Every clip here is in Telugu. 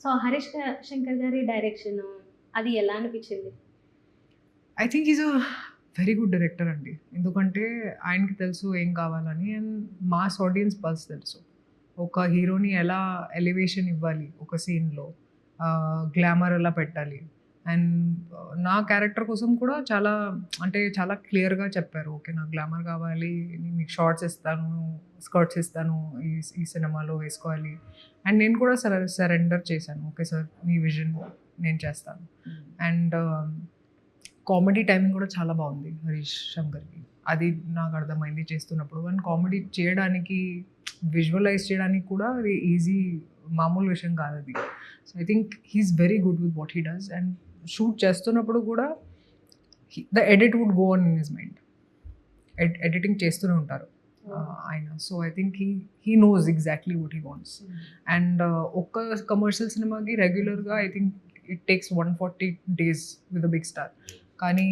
సో, శంకర్ గారి డైరెక్షను అది ఎలా అనిపిచ్చింది? I think is a very good director అండి. ఎందుకంటే ఆయనకి తెలుసు ఏం కావాలని అండ్ మాస్ ఆడియన్స్ పల్స్ తెలుసు. ఒక హీరోని ఎలా ఎలివేషన్ ఇవ్వాలి ఒక సీన్‌లో, గ్లామర్ ఎలా పెట్టాలి అండ్ నా క్యారెక్టర్ కోసం కూడా చాలా అంటే చాలా క్లియర్‌గా చెప్పారు. ఓకే. నాకు గ్లామర్ కావాలి, నేను మీకు షార్ట్స్ ఇస్తాను, స్కర్ట్స్ ఇస్తాను, ఈ ఈ సినిమాలో వేసుకోవాలి అండ్ నేను కూడా సరెండర్ చేశాను. ఓకే సార్, మీ విజన్ నేను చేస్తాను. అండ్ కామెడీ టైమింగ్ కూడా చాలా బాగుంది హరీష్ శంకర్‌కి. అది నాకు అర్థమైంది చేస్తున్నప్పుడు. అండ్ కామెడీ చేయడానికి, విజువలైజ్ చేయడానికి కూడా అది ఈజీ మామూలు విషయం కాదది. So, I think he is very good with what he does and shoot చేస్తున్నప్పుడు కూడా the edit would go on in his mind. Editing చేస్తూనే ఉంటారు ఆయన. So, I think he knows exactly what he wants. And ఒక్క కమర్షియల్ సినిమాకి రెగ్యులర్‌గా I think it takes 140 days with a big star. కానీ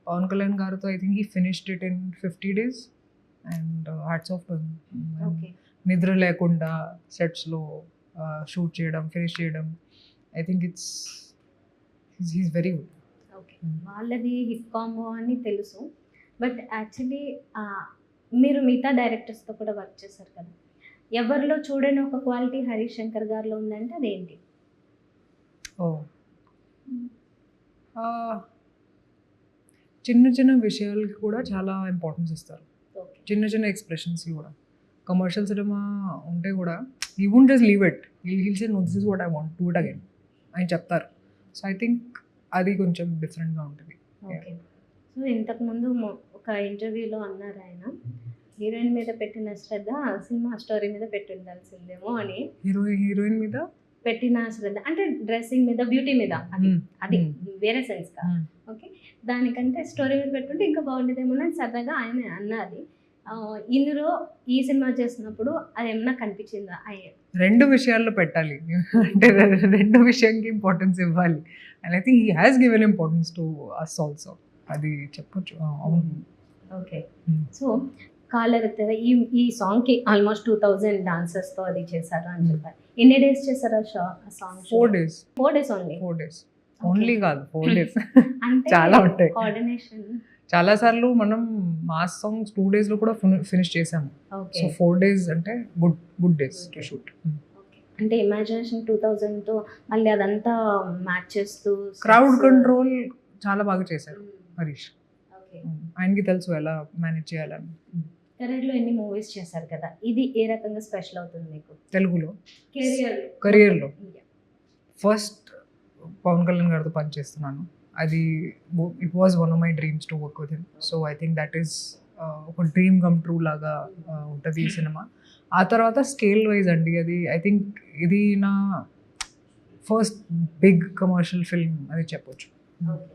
పవన్ కళ్యాణ్ గారితో I think he finished it in 50 days and hats off to him. Okay. నిద్ర లేకుండా సెట్స్‌లో షూట్ చేయడం, ఫినిష్ చేయడం. I think he's very good. Okay. వాళ్ళది హిట్ కాంబో అని తెలుసు. బట్ యాక్చువల్లీ మీరు మిగతా డైరెక్టర్స్‌తో కూడా వర్క్ చేశారు కదా! ఎవరిలో చూడని ఒక క్వాలిటీ హరీష్ శంకర్ గారిలో ఉందంటే అదేంటి? ఓహ్! చిన్న చిన్న విషయాలకి కూడా చాలా ఇంపార్టెన్స్ ఇస్తారు. ఓకే. చిన్న చిన్న ఎక్స్‌ప్రెషన్స్‌కి కూడా. కమర్షియల్ సినిమా ఉంటే కూడా he won't just leave it. He'll say no this is what I want, do it again అని చెప్తారు. సో, ఐ థింక్ అది కొంచెం డిఫరెంట్‌గా ఉంటది. ఓకే. సో, ఇంతకుముందు ఒక ఇంటర్వ్యూలో అన్నారు ఆయన, హీరోయిన్ మీద పెట్టిన శ్రద్ధ సినిమా స్టోరీ మీద పెట్టుండాల్సిందేమో అని. హీరోయిన్ మీద పెట్టిన శ్రద్ధ అంటే డ్రెస్సింగ్ మీద, బ్యూటీ మీద అది వేరే సెన్స్ కాదు. ఓకే. దానికంటే స్టోరీ మీద పెట్టుంటే ఇంకా బాగుండేదేమోనని సరదాగా ఆయన అన్నది. ఇందులో ఈ సినిమా చేసినప్పుడు అదేమన్నా కనిపించిందా? 2 విషయాల్లో పెట్టాలి. అంటే 2 విషయంకి ఇంపార్టెన్స్ ఇవ్వాలి. And I think he has given importance to us also. అది చెప్పొచ్చు. అవును. ఓకే. సో, కాలరెత్తారా ఈ సాంగ్‌కి ఆల్మోస్ట్ 2000 డాన్సర్స్‌తో అది చేశారు అని చెప్పారు. ఎన్ని డేస్ చేశారు ఆ song? 4 days. 4 days only. 4 days. Only కాదు 4 డేస్. అంటే చాలా ఉంటాయి. కోఆర్డినేషన్ చాలా సార్లు మనం మాస్ సాంగ్స్ 2 డేస్‌లో కూడా ఫినిష్ చేసాము. ఓకే. సో 4 డేస్ అంటే good days to shoot. Okay. అంటే ఇమాజినేషన్ 2000తో మళ్ళీ అదంతా మ్యాచ్ చేస్తూ క్రౌడ్ కంట్రోల్ చాలా బాగా చేశారు హరీష్. ఓకే. ఆయనకి తెలుసు ఎలా మేనేజ్ చేయాలని. కెరీర్‌లో ఎన్ని మూవీస్ చేశారు కదా! ఇది ఏ రకంగా స్పెషల్ అవుతుంది మీకు? తెలుగులో కెరియర్‌లో. ఫస్ట్ పవన్ కళ్యాణ్ గారితో పనిచేస్తున్నాను. అది it was one of my dreams to work with him. So, I think that is ఒక డ్రీమ్ కమ్ ట్రూ లాగా ఉంటుంది ఈ సినిమా. ఆ తర్వాత స్కేల్ వైజ్ అండి, అది ఐ థింక్ ఇది నా ఫస్ట్ బిగ్ కమర్షియల్ ఫిల్మ్ అది చెప్పొచ్చు. ఓకే.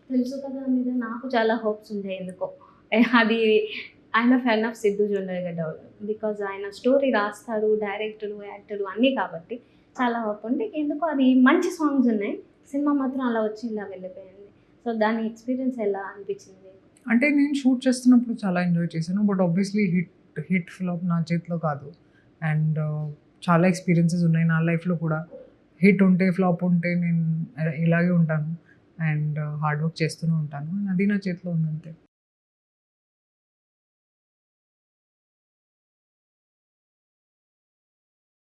తెలుసు కదా మీద నాకు చాలా హోప్స్ ఉంటాయి ఎందుకో. అది ఆయన fan of Siddhu Jonnalagadda. Because ఆయన స్టోరీ రాస్తాడు, డైరెక్టరు, యాక్టరు అన్నీ కాబట్టి చాలా హోప్ ఉంది. ఎందుకో అది మంచి సాంగ్స్ ఉన్నాయి. సినిమా మాత్రం అలా వచ్చి ఇలా వెళ్ళిపోయింది. సో, దాని ఎక్స్పీరియన్స్ ఎలా అనిపించింది? అంటే నేను షూట్ చేస్తున్నప్పుడు చాలా ఎంజాయ్ చేశాను. బట్ ఆబ్వియస్లీ హిట్ ఫ్లాప్ నా చేతిలో కాదు. అండ్ చాలా ఎక్స్పీరియన్సెస్ ఉన్నాయి నా లైఫ్లో కూడా. హిట్ ఉంటే, ఫ్లాప్ ఉంటే నేను ఇలాగే ఉంటాను అండ్ హార్డ్ వర్క్ చేస్తూనే ఉంటాను. అది నా చేతిలో ఉందంతే.